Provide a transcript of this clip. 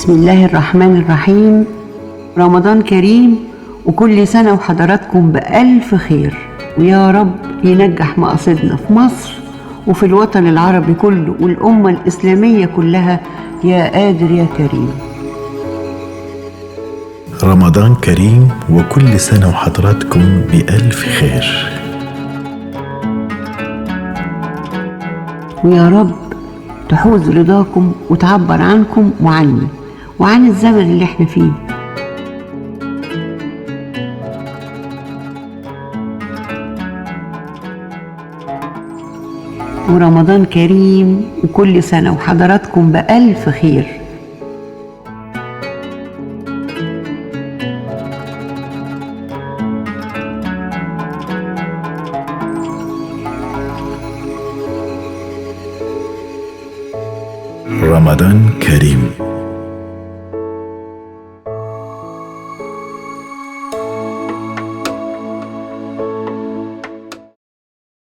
بسم الله الرحمن الرحيم. رمضان كريم وكل سنة وحضراتكم بألف خير، ويا رب ينجح مقاصدنا في مصر وفي الوطن العربي كله والأمة الإسلامية كلها، يا قادر يا كريم. رمضان كريم وكل سنة وحضراتكم بألف خير، ويا رب تحوز رضاكم وتعبر عنكم وعني وعن الزمن اللي احنا فيه. ورمضان كريم وكل سنة وحضراتكم بألف خير. رمضان كريم.